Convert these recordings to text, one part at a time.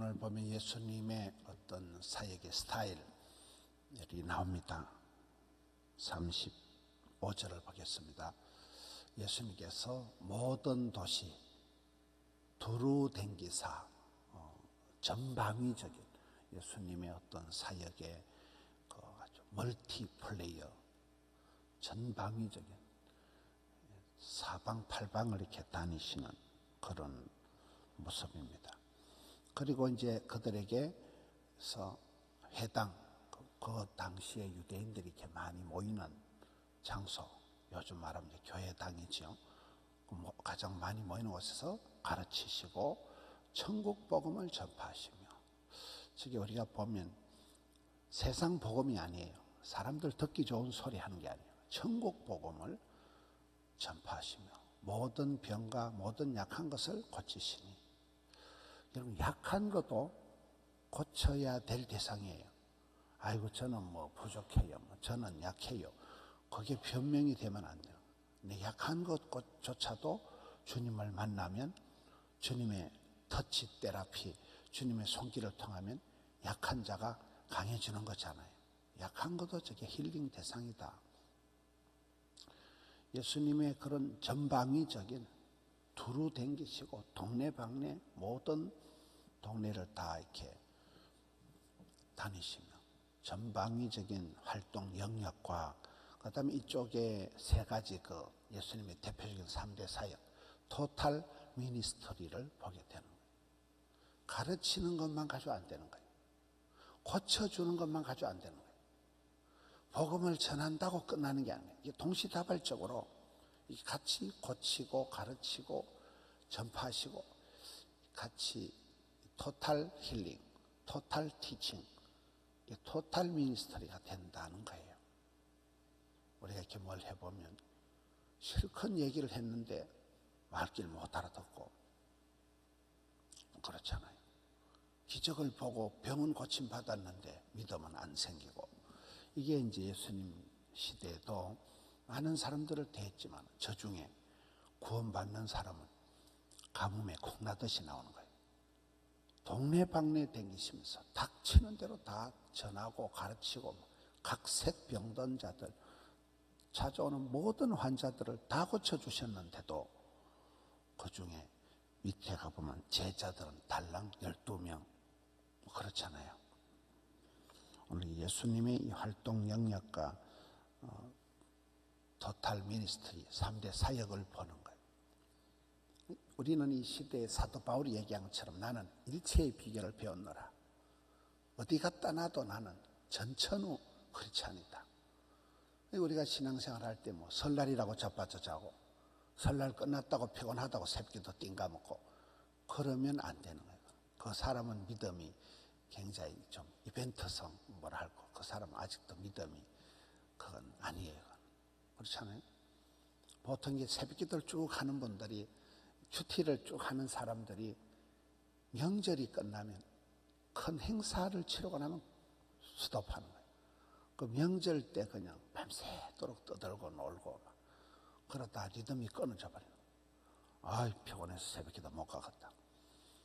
오늘 보면 예수님의 어떤 사역의 스타일이 나옵니다. 35절을 보겠습니다. 예수님께서 모든 도시 두루 댕기사 전방위적인 예수님의 어떤 사역의 아주 멀티플레이어 전방위적인 사방팔방을 이렇게 다니시는 그런 모습입니다. 그리고 이제 그들에게서 회당, 그 당시에 유대인들이 이렇게 많이 모이는 장소, 요즘 말하면 이제 교회당이죠. 가장 많이 모이는 곳에서 가르치시고 천국 복음을 전파하시며, 저기 우리가 보면 세상 복음이 아니에요. 사람들 듣기 좋은 소리 하는 게 아니에요. 천국 복음을 전파하시며 모든 병과 모든 약한 것을 고치시니, 여러분 약한 것도 고쳐야 될 대상이에요. 아이고 저는 뭐 부족해요, 저는 약해요. 그게 변명이 되면 안 돼요. 근데 약한 것조차도 주님을 만나면, 주님의 터치 테라피, 주님의 손길을 통하면 약한 자가 강해지는 거잖아요. 약한 것도 저게 힐링 대상이다. 예수님의 그런 전방위적인 두루 댕기시고 동네방네 모든 동네를 다 이렇게 다니시며 전방위적인 활동 영역과, 그 다음에 이쪽에 세 가지 예수님의 대표적인 3대 사역 토탈 미니스터리를 보게 되는 거예요. 가르치는 것만 가지고 안 되는 거예요. 고쳐주는 것만 가지고 안 되는 거예요. 복음을 전한다고 끝나는 게 아니에요. 이게 동시다발적으로 같이 고치고 가르치고 전파하시고 같이 토탈 힐링, 토탈 티칭, 토탈 미니스터리가 된다는 거예요. 우리가 이렇게 뭘 해보면 실컷 얘기를 했는데 말귀를 못 알아듣고 그렇잖아요. 기적을 보고 병은 고침 받았는데 믿음은 안 생기고, 이게 이제 예수님 시대에도 많은 사람들을 대했지만 저 중에 구원받는 사람은 가뭄에 콩나듯이 나오는 거예요. 동네방네 댕기시면서 닥치는 대로 다 전하고 가르치고, 각색 병든 자들, 찾아오는 모든 환자들을 다 고쳐주셨는데도 그 중에 밑에 가보면 제자들은 달랑 12명, 그렇잖아요. 오늘 예수님의 이 활동 영역과 토탈 미니스트리 3대 사역을 보는 거예요. 우리는 이 시대에 사도 바울이 얘기한 것처럼 나는 일체의 비결을 배웠노라. 어디 갔다 놔도 나는 전천후 크리스찬이다. 우리가 신앙생활 할 때 뭐 설날이라고 자빠져 자고, 설날 끝났다고 피곤하다고 새벽기도 띵가먹고 그러면 안 되는 거예요. 그 사람은 믿음이 굉장히 좀 이벤트성 뭐라 할까, 그 사람은 아직도 믿음이 그건 아니에요. 그렇잖아요. 보통 이게 새벽기도를 쭉 하는 분들이, 큐티를 쭉 하는 사람들이 명절이 끝나면 큰 행사를 치르고 나면 스톱하는 거예요. 그 명절 때 그냥 밤새도록 떠들고 놀고 막 그러다 리듬이 끊어져 버리는 거예요. 아이 피곤해서 새벽기도 못 가겠다.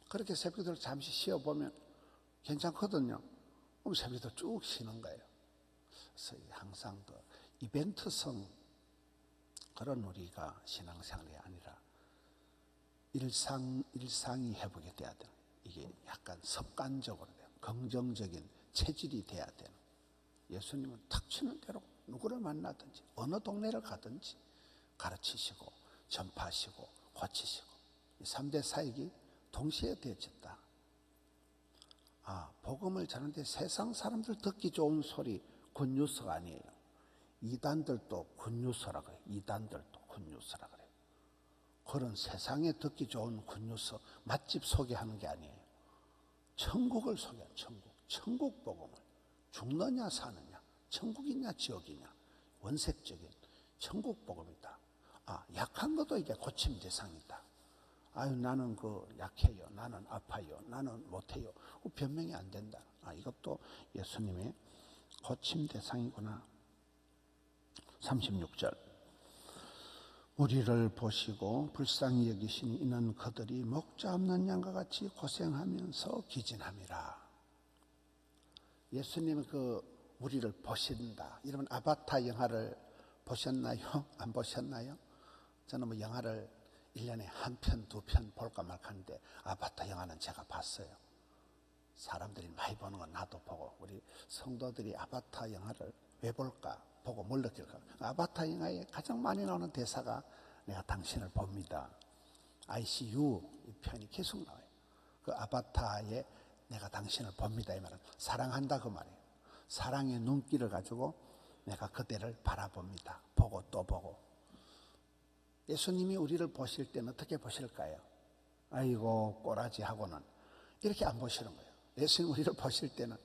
그렇게 새벽기도를 잠시 쉬어보면 괜찮거든요. 그럼 새벽기도 쭉 쉬는 거예요. 그래서 항상 그 이벤트성 그런 우리가 신앙생활이 아니라 일상이 회복이 돼야 되는, 이게 약간 습관적으로 돼요. 긍정적인 체질이 돼야 되는. 예수님은 닥치는 대로 누구를 만나든지 어느 동네를 가든지 가르치시고 전파하시고 고치시고, 이 3대 사역이 동시에 되어졌다. 복음을 전하는데 세상 사람들 듣기 좋은 소리 굿뉴스가 아니에요. 이단들도 굿뉴스라 그래요. 이단들도 굿뉴스라 그래요. 그런 세상에 듣기 좋은 굿뉴스 맛집 소개하는 게 아니에요. 천국을 소개하는 천국 복음을, 죽느냐 사느냐, 천국이냐 지옥이냐, 원색적인 천국 복음이다. 약한 것도 이게 고침 대상이다. 나는 약해요, 나는 아파요, 나는 못해요, 변명이 안 된다. 이것도 예수님의 고침 대상이구나. 36절 우리를 보시고 불쌍히 여기시니 이는 그들이 목자 없는 양과 같이 고생하면서 기진함이라. 예수님은 우리를 보신다. 여러분 아바타 영화를 보셨나요? 안 보셨나요? 저는 뭐 영화를 1년에 한 편, 두 편 볼까 말까 하는데 아바타 영화는 제가 봤어요. 사람들이 많이 보는 건 나도 보고, 우리 성도들이 아바타 영화를 왜 볼까? 보고 뭘 느낄까? 아바타 영화에 가장 많이 나오는 대사가 내가 당신을 봅니다. ICU 이 편이 계속 나와요. 그 아바타에 내가 당신을 봅니다 이 말은 사랑한다 그 말이에요. 사랑의 눈길을 가지고 내가 그대를 바라봅니다. 보고 또 보고. 예수님이 우리를 보실 때는 어떻게 보실까요? 아이고 꼬라지하고는 이렇게 안 보시는 거예요. 예수님 우리를 보실 때는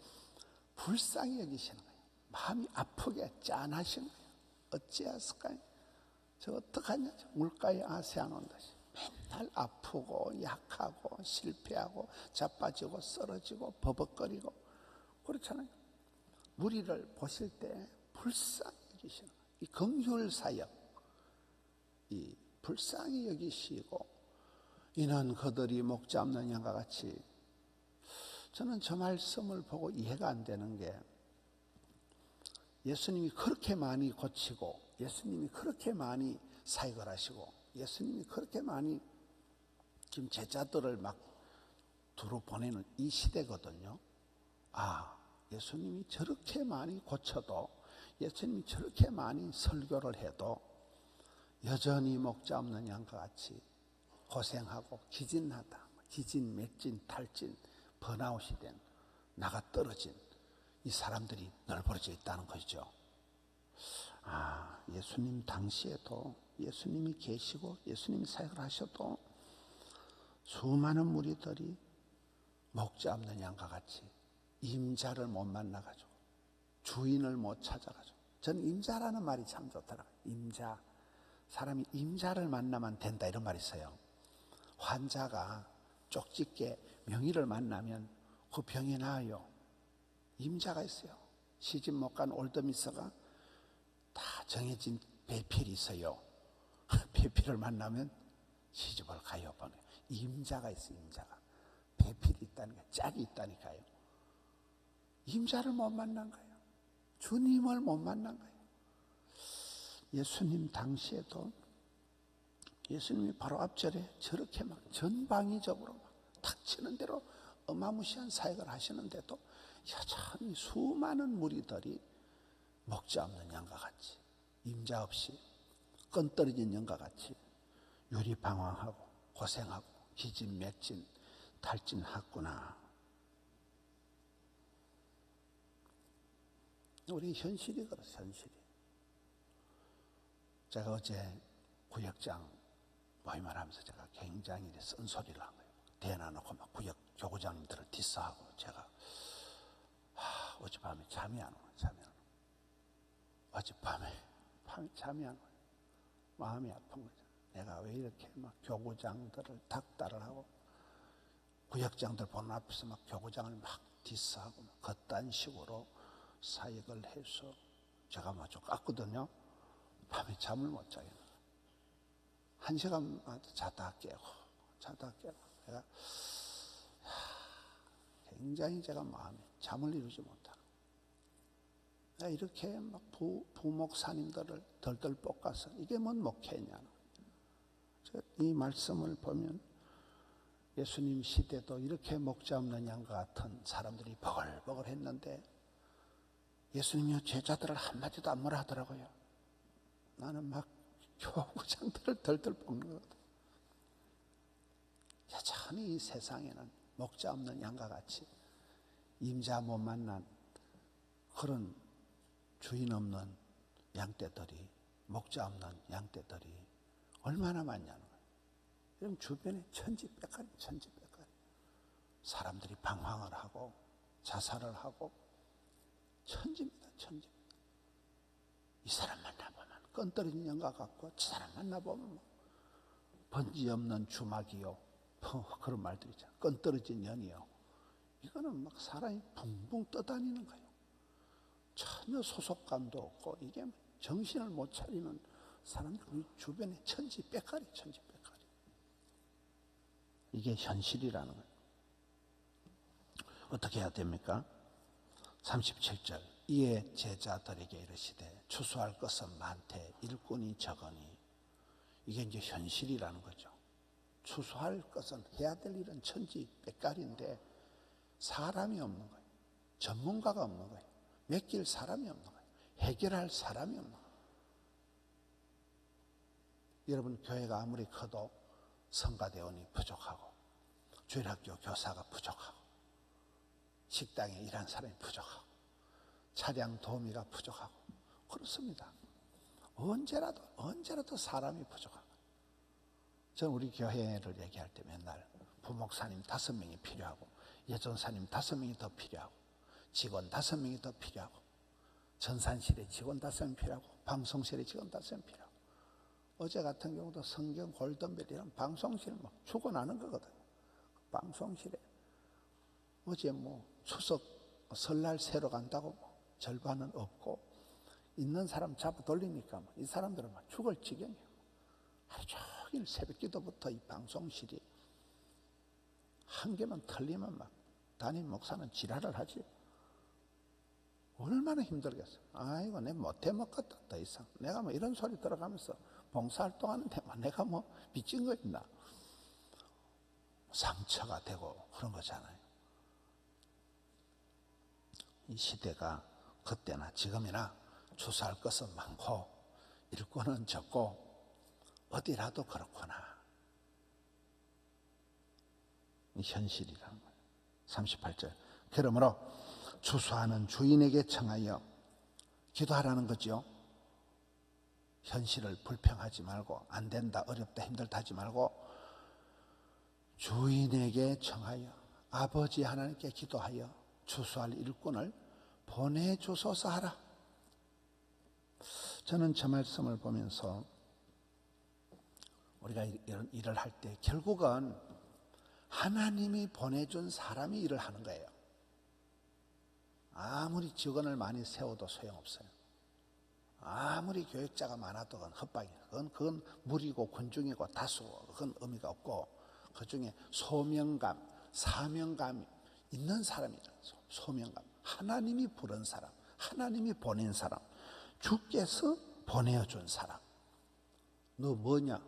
불쌍히 여기시는 거예요. 마음이 아프게 짠하시는 거예요. 어찌했을까요? 저 어떡하냐? 저 물가에 아세 안 온다시. 맨날 아프고 약하고 실패하고 자빠지고 쓰러지고 버벅거리고 그렇잖아요. 우리를 보실 때 불쌍히 여기시는 거예요. 이 긍휼 사역, 이 불쌍히 여기시고 이는 그들이 목자 없는 양과 같이. 저는 저 말씀을 보고 이해가 안 되는 게, 예수님이 그렇게 많이 고치고 예수님이 그렇게 많이 사역을 하시고 예수님이 그렇게 많이 지금 제자들을 막 두루 보내는 이 시대거든요. 예수님이 저렇게 많이 고쳐도, 예수님이 저렇게 많이 설교를 해도 여전히 목자 없는 양과 같이 고생하고 기진하다. 기진, 맺진, 탈진, 번아웃이 된, 나가 떨어진 이 사람들이 널브러져 있다는 것이죠. 예수님 당시에도, 예수님이 계시고 예수님이 사역을 하셔도 수많은 무리들이 목자 없는 양과 같이 임자를 못 만나가지고, 주인을 못 찾아가지고. 저는 임자라는 말이 참 좋더라고요. 임자. 사람이 임자를 만나면 된다 이런 말이 있어요. 환자가 쪽집게 명의를 만나면 그 병이 나아요. 임자가 있어요. 시집 못 간 올더미서가 다 정해진 배필이 있어요. 배필을 만나면 시집을 가요. 임자가 있어요. 임자가. 배필이 있다니까, 짝이 있다니까요. 임자를 못 만난 거예요. 주님을 못 만난 거예요. 예수님 당시에도 예수님이 바로 앞절에 저렇게 막 전방위적으로 막 닥치는 대로 어마무시한 사역을 하시는데도 여전히 수많은 무리들이 목자 없는 양과 같이, 임자 없이 끈 떨어진 양과 같이 유리방황하고 고생하고 기진맥진 탈진했구나. 우리 현실이 그렇습니다. 현실이. 제가 어제 구역장 모임을 하면서 제가 굉장히 쓴소리를 한 거예요. 대놔놓고 막 구역 교구장님들을 디스하고, 제가 어젯밤에 잠이 안 오네. 어젯밤에 잠이 안 오네. 마음이 아픈 거죠. 내가 왜 이렇게 막 교구장들을 닥달을 하고 구역장들 보는 앞에서 막 교구장을 막 디스하고 막 그딴 식으로 사역을 해서 제가 막 좀 깠거든요. 밤에 잠을 못 자겠네. 1시간 자다 깨고 내가 굉장히 제가 마음에 잠을 이루지 못하고, 내가 이렇게 막 부목사님들을 덜덜 볶아서 이게 뭔 목회냐는. 이 말씀을 보면 예수님 시대도 이렇게 목자 없는 양과 같은 사람들이 버글버글 했는데 예수님이 제자들을 한마디도 안 뭐라 하더라고요. 나는 막 교구장들을 덜덜 볶는 거거든. 여전히 이 세상에는 목자 없는 양과 같이 임자 못 만난 그런 주인 없는 양떼들이, 목자 없는 양떼들이 얼마나 많냐는 거예요. 여러분 주변에 천지백갈이. 사람들이 방황을 하고 자살을 하고 천지입니다. 이 사람 만나보면 끈 떨어진 영과 같고, 저 사람 만나보면 번지 없는 주막이요, 그런 말들이 있잖아요. 끈 떨어진 연이요. 이거는 막 사람이 붕붕 떠다니는 거예요. 전혀 소속감도 없고, 이게 정신을 못 차리는 사람들 우리 주변에 천지백갈이. 이게 현실이라는 거예요. 어떻게 해야 됩니까? 37절 이에 제자들에게 이르시되 추수할 것은 많되 일꾼이 적으니. 이게 이제 현실이라는 거죠. 추수할 것은 해야 될 일은 천지백갈인데 사람이 없는 거예요. 전문가가 없는 거예요. 맡길 사람이 없는 거예요. 해결할 사람이 없는 거예요. 여러분, 교회가 아무리 커도 성가대원이 부족하고 주일학교 교사가 부족하고 식당에 일하는 사람이 부족하고 차량 도우미가 부족하고 그렇습니다. 언제라도 사람이 부족한 거예요. 저는 우리 교회를 얘기할 때 맨날 부목사님 5명이 필요하고 예전사님 5명이 더 필요하고 직원 5명이 더 필요하고 전산실에 직원 5명 필요하고 방송실에 직원 5명 필요하고. 어제 같은 경우도 성경 골든벨이랑 방송실 막 죽어나는 거거든요. 방송실에 어제 추석 설날 새로 간다고 절반은 없고 있는 사람 잡아 돌리니까 이 사람들은 막 죽을 지경이에요. 하루 종일 새벽 기도부터 이 방송실이 한 개만 틀리면 막 담임 목사는 지랄을 하지. 얼마나 힘들겠어. 아이고 내 못해 먹겠다. 더 이상 내가 이런 소리 들어가면서 봉사활동하는데 내가 미친 거 있나. 상처가 되고 그런 거잖아요. 이 시대가 그때나 지금이나 추수할 것은 많고 일꾼은 적고 어디라도 그렇구나. 이 현실이라는 거예요. 38절 그러므로 추수하는 주인에게 청하여 기도하라는 거죠. 현실을 불평하지 말고 안 된다 어렵다 힘들다 하지 말고 주인에게 청하여 아버지 하나님께 기도하여 추수할 일꾼을 보내주소서 하라. 저는 저 말씀을 보면서 우리가 이런 일을 할 때 결국은 하나님이 보내준 사람이 일을 하는 거예요. 아무리 직원을 많이 세워도 소용없어요. 아무리 교육자가 많아도 그건 헛방이에요. 그건 무리고 군중이고 다수고 그건 의미가 없고 그 중에 소명감, 사명감이 있는 사람이죠. 소명감. 하나님이 부른 사람, 하나님이 보낸 사람, 주께서 보내준 사람. 너 뭐냐?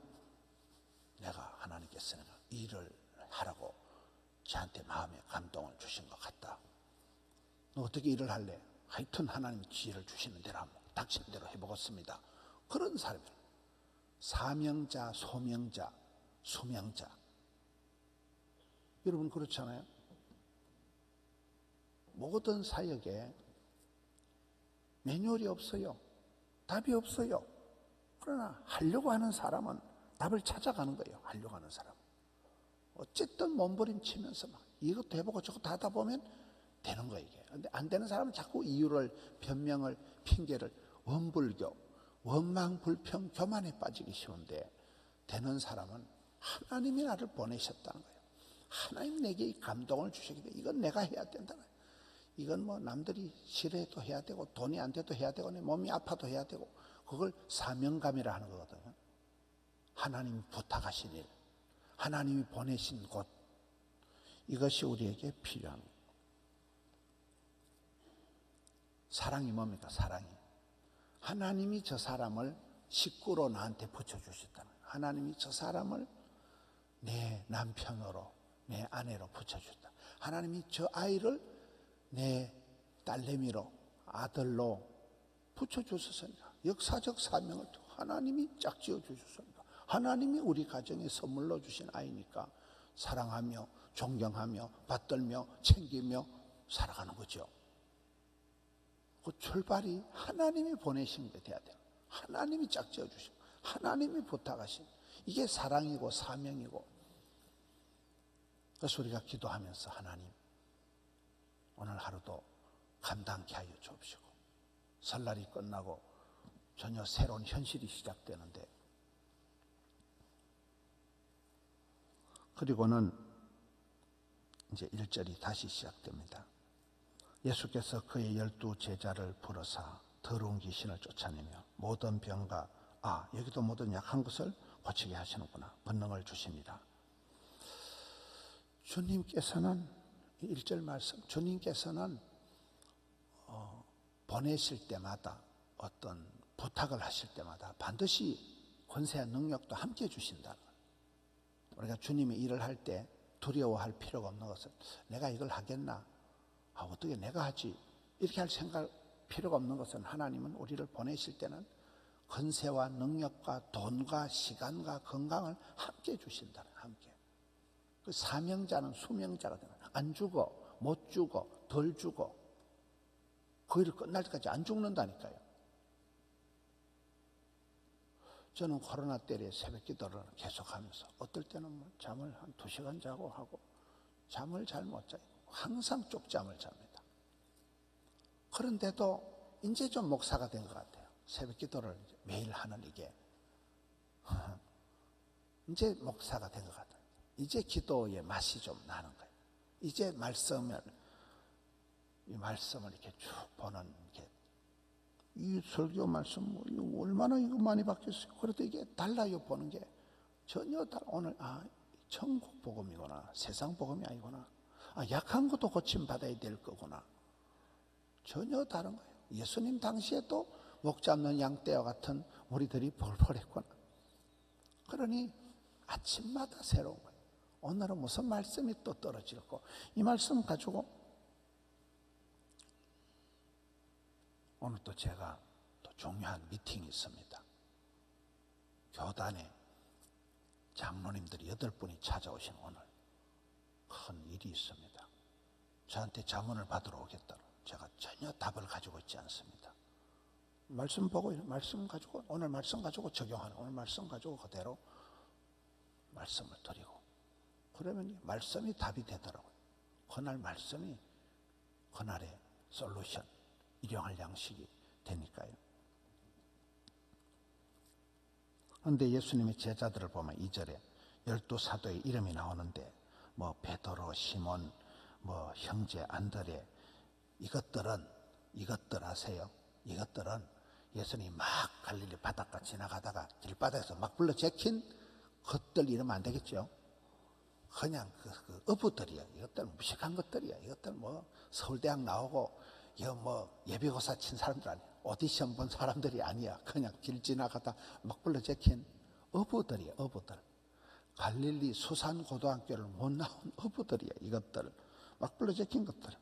내가 하나님께서 일을 하라고 저한테 마음에 감동을 주신 것 같다. 너 어떻게 일을 할래? 하여튼 하나님 지혜를 주시는 대로 한번 닥치는 대로 해보겠습니다. 그런 사람이에요. 사명자, 소명자, 수명자. 여러분 그렇잖아요. 모든 사역에 매뉴얼이 없어요. 답이 없어요. 그러나 하려고 하는 사람은 답을 찾아가는 거예요. 하려고 하는 사람. 어쨌든 몸부림치면서 막 이것도 해보고 저것도 하다 보면 되는 거예요. 이게. 근데 안 되는 사람은 자꾸 이유를, 변명을, 핑계를, 원불교, 원망불평, 교만에 빠지기 쉬운데 되는 사람은 하나님이 나를 보내셨다는 거예요. 하나님 내게 이 감동을 주시기 때문에 이건 내가 해야 된다는 거예요. 이건 남들이 싫어해도 해야 되고 돈이 안 돼도 해야 되고 내 몸이 아파도 해야 되고 그걸 사명감이라 하는 거거든요. 하나님이 부탁하신 일, 하나님이 보내신 곳, 이것이 우리에게 필요합니다. 사랑이 뭡니까? 사랑이. 하나님이 저 사람을 식구로 나한테 붙여주셨다는 거예요. 하나님이 저 사람을 내 남편으로, 내 아내로 붙여주셨다. 하나님이 저 아이를 내 딸내미로, 아들로 붙여주셨으니까. 역사적 사명을 하나님이 짝지어 주셨으니까. 하나님이 우리 가정에 선물로 주신 아이니까 사랑하며 존경하며 받들며 챙기며 살아가는 거죠. 그 출발이 하나님이 보내신 게 돼야 돼요. 하나님이 짝지어 주시고 하나님이 부탁하신 이게 사랑이고 사명이고. 그래서 우리가 기도하면서 하나님 오늘 하루도 감당케 하여 주옵시고 설날이 끝나고 전혀 새로운 현실이 시작되는데 그리고는 이제 1절이 다시 시작됩니다. 예수께서 그의 12 제자를 부르사 더러운 귀신을 쫓아내며 모든 병과 여기도 모든 약한 것을 고치게 하시는구나. 권능을 주십니다. 주님께서는 1절 말씀, 주님께서는 보내실 때마다 어떤 부탁을 하실 때마다 반드시 권세와 능력도 함께 주신다는 거예요. 우리가 주님이 일을 할 때 두려워할 필요가 없는 것은 내가 이걸 하겠나? 어떻게 내가 하지? 이렇게 할 생각 필요가 없는 것은 하나님은 우리를 보내실 때는 권세와 능력과 돈과 시간과 건강을 함께 주신다는 거예요. 함께. 그 사명자는 수명자가 되는 거예요. 안 죽어, 못 죽어, 덜 죽어. 그 일을 끝날 때까지 안 죽는다니까요. 저는 코로나 때에 새벽 기도를 계속하면서 어떨 때는 뭐 잠을 한 2시간 자고 하고 잠을 잘 못 자요. 항상 쪽잠을 잡니다. 그런데도 이제 좀 목사가 된 것 같아요. 새벽 기도를 매일 하는 이게 이제 목사가 된 것 같아요. 이제 기도의 맛이 좀 나는 거예요. 이제 이 말씀을 이렇게 쭉 보는 게, 이 설교 말씀 이거 얼마나 이거 많이 바뀌었어요. 그래도 이게 달라요. 보는 게 전혀 오늘 천국 복음이구나, 세상 복음이 아니구나. 약한 것도 고침 받아야 될 거구나. 전혀 다른 거예요. 예수님 당시에도 목 잡는 양떼와 같은 우리들이 벌벌했구나. 그러니 아침마다 새로운 거예요. 오늘은 무슨 말씀이 또 떨어지고, 이 말씀 가지고 오늘 또 제가 또 중요한 미팅이 있습니다. 교단에 장로님들이 8분이 찾아오신 오늘 큰 일이 있습니다. 저한테 자문을 받으러 오겠다고. 제가 전혀 답을 가지고 있지 않습니다. 말씀 보고 말씀 가지고 오늘 말씀 가지고 적용하는, 오늘 말씀 가지고 그대로 말씀을 드리고, 그러면 말씀이 답이 되더라고요. 그날 말씀이 그날의 솔루션, 일용할 양식이 되니까요. 그런데 예수님의 제자들을 보면 2절에 12사도의 이름이 나오는데, 뭐 베드로, 시몬, 뭐 형제 안드레, 이것들 아세요? 이것들은 예수님이 막 갈릴리 바닷가 지나가다가 길바닥에서 막 불러 제킨 것들 이러면 안 되겠죠? 그냥 그 어부들이야. 이것들 무식한 것들이야. 이것들 뭐 서울대학 나오고 이거 뭐 예비고사 친 사람들 아니야. 오디션 본 사람들이 아니야. 그냥 길 지나가다 막 불러 제킨 어부들이야. 어부들. 갈릴리 수산고등학교를 못 나온 어부들이야. 이것들 막 불러 제킨 것들.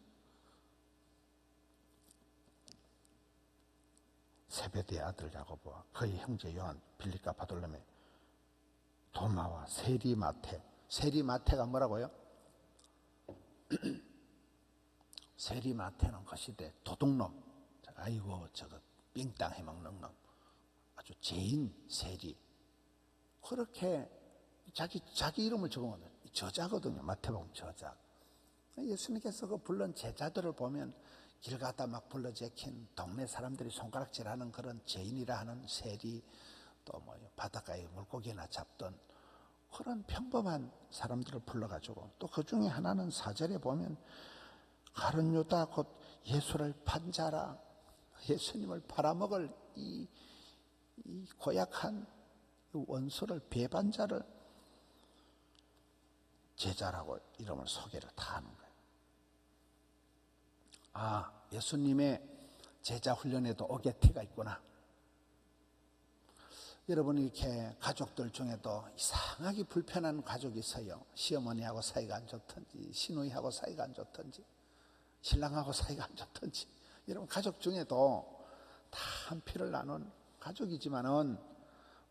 세베대의 아들 야고보와 그의 형제 요한, 빌립과 바돌로메, 도마와 세리마테. 세리마테가 뭐라고요? 세리마테는 그 시대 도둑놈. 아이고 저거 삥땅 해먹는 놈. 아주 죄인 세리. 그렇게 자기 이름을 적으면 저자거든요. 마태복음 저자. 예수님께서 그 불른 제자들을 보면 길 가다 막 불러 제킨 동네 사람들이 손가락질하는 그런 죄인이라 하는 세리, 또 뭐 바닷가에 물고기나 잡던 그런 평범한 사람들을 불러가지고, 또 그 중에 하나는 4절에 보면 가룟 유다 곧 예수를 판 자라, 예수님을 팔아먹을 이 고약한 원수를, 배반자를 제자라고 이름을 소개를 다 하는 거예요. 예수님의 제자 훈련에도 오게티가 있구나. 여러분, 이렇게 가족들 중에도 이상하게 불편한 가족이 있어요. 시어머니하고 사이가 안 좋든지, 시누이하고 사이가 안 좋든지, 신랑하고 사이가 안 좋든지. 여러분, 가족 중에도 다 한 피를 나눈 가족이지만은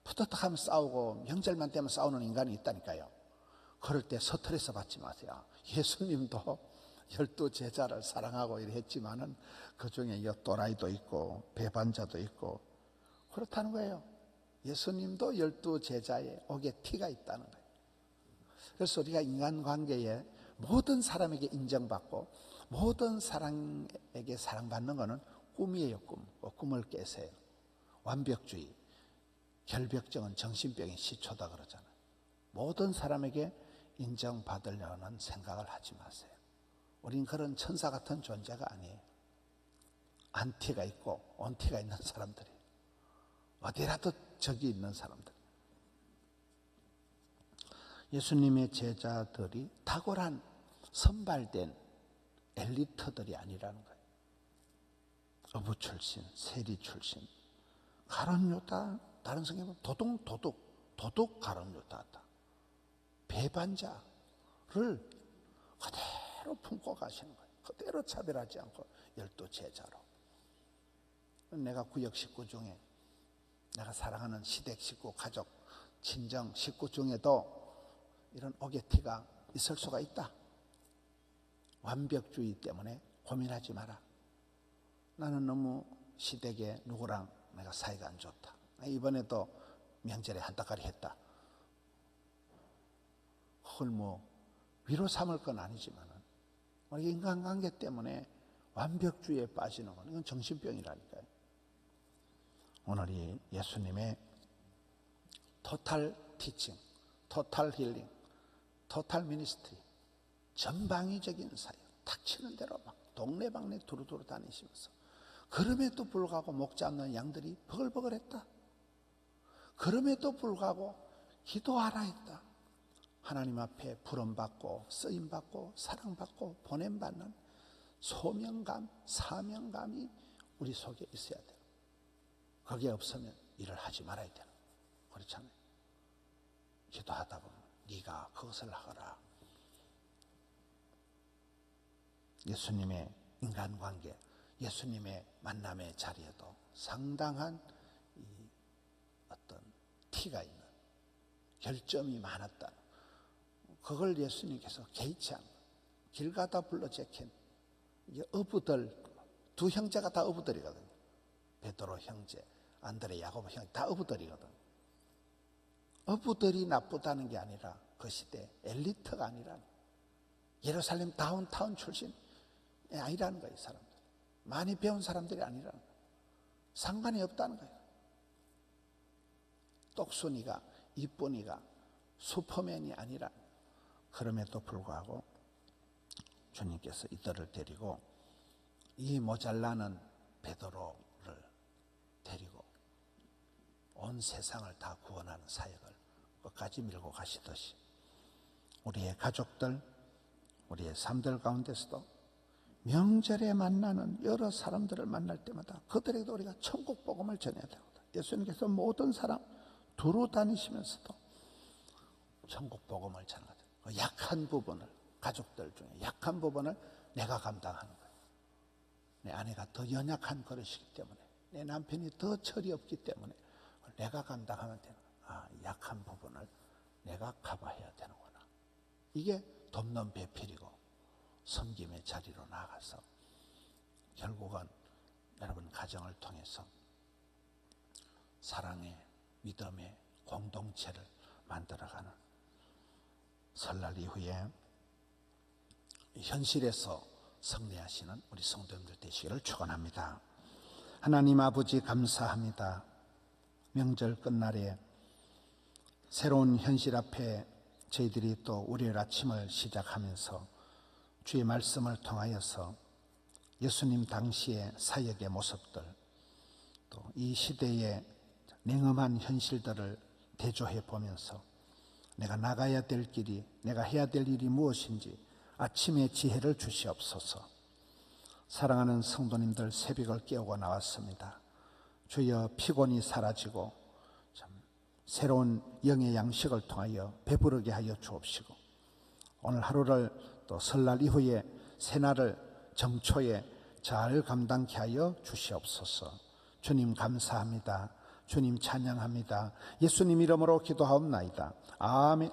푸드덕하면 싸우고 명절만 되면 싸우는 인간이 있다니까요. 그럴 때 스트레스 받지 마세요. 예수님도 12제자를 사랑하고 이랬지만은 그 중에 또라이도 있고 배반자도 있고 그렇다는 거예요. 예수님도 12제자의 옥에 티가 있다는 거예요. 그래서 우리가 인간관계에 모든 사람에게 인정받고 모든 사람에게 사랑받는 것은 꿈이에요. 꿈을 깨세요. 완벽주의, 결벽증은 정신병의 시초다 그러잖아요. 모든 사람에게 인정받으려는 생각을 하지 마세요. 우린 그런 천사 같은 존재가 아니에요. 안티가 있고 온티가 있는 사람들이에요. 어디라도 적이 있는 사람들. 예수님의 제자들이 탁월한 선발된 엘리트들이 아니라는 거예요. 어부 출신, 세리 출신, 가론 유다, 다른 성경은 도둑 가론 유다다. 배반자를 그대로 품고 가시는 거예요. 그대로 차별하지 않고 12 제자로. 내가 구역 식구 중에 내가 사랑하는 시댁 식구, 가족, 친정 식구 중에도 이런 오게티가 있을 수가 있다. 완벽주의 때문에 고민하지 마라. 나는 너무 시댁에 누구랑 내가 사이가 안 좋다. 이번에도 명절에 한따까리 했다. 그걸 위로 삼을 건 아니지만은 인간관계 때문에 완벽주의에 빠지는 건 이건 정신병이라니까요. 오늘 이 예수님의 토탈 티칭, 토탈 힐링, 토탈 미니스트리, 전방위적인 사역, 닥치는 대로 막 동네방네 두루두루 다니시면서 그럼에도 불구하고 목 잡는 양들이 버글버글했다. 그럼에도 불구하고 기도하라 했다. 하나님 앞에 부름받고 쓰임받고 사랑받고 보냄받는 소명감, 사명감이 우리 속에 있어야 돼요. 그게 없으면 일을 하지 말아야 되는 거예요. 그렇잖아요. 기도하다 보면 네가 그것을 하거라. 예수님의 인간관계, 예수님의 만남의 자리에도 상당한 어떤 티가 있는 결점이 많았다. 그걸 예수님께서 개의치 않고 길 가다 불러 제킨 어부들, 두 형제가 다 어부들이거든요. 베드로 형제, 안드레, 야고보 형제 다 어부들이거든. 어부들이 나쁘다는 게 아니라 그 시대 엘리트가 아니라 예루살렘 다운타운 출신 아니라는 거예요. 사람들 많이 배운 사람들이 아니라는 거예요. 상관이 없다는 거예요. 똑순이가 이쁜이가 슈퍼맨이 아니라. 그럼에도 불구하고 주님께서 이들을 데리고 이 모자라는 베드로를 데리고 온 세상을 다 구원하는 사역을 끝까지 밀고 가시듯이 우리의 가족들, 우리의 삶들 가운데서도 명절에 만나는 여러 사람들을 만날 때마다 그들에게도 우리가 천국 복음을 전해야 됩니다. 예수님께서 모든 사람 두루 다니시면서도 천국 복음을 전하다. 약한 부분을, 가족들 중에 약한 부분을 내가 감당하는 거예요. 내 아내가 더 연약한 그릇이기 때문에, 내 남편이 더 철이 없기 때문에 내가 감당하면 되는 거예요. 약한 부분을 내가 커버해야 되는구나. 이게 돕는 배필이고 섬김의 자리로 나아가서 결국은 여러분 가정을 통해서 사랑의, 믿음의 공동체를 만들어가는 설날 이후에 현실에서 승리하시는 우리 성도님들 되시기를 축원합니다. 하나님 아버지 감사합니다. 명절 끝날에 새로운 현실 앞에 저희들이 또 월요일 아침을 시작하면서 주의 말씀을 통하여서 예수님 당시의 사역의 모습들, 또 이 시대의 냉엄한 현실들을 대조해 보면서 내가 나가야 될 길이, 내가 해야 될 일이 무엇인지 아침의 지혜를 주시옵소서. 사랑하는 성도님들 새벽을 깨우고 나왔습니다. 주여 피곤이 사라지고 참 새로운 영의 양식을 통하여 배부르게 하여 주옵시고 오늘 하루를 또 설날 이후에 새날을 정초에 잘 감당케 하여 주시옵소서. 주님 감사합니다. 주님 찬양합니다. 예수님 이름으로 기도하옵나이다. 아멘.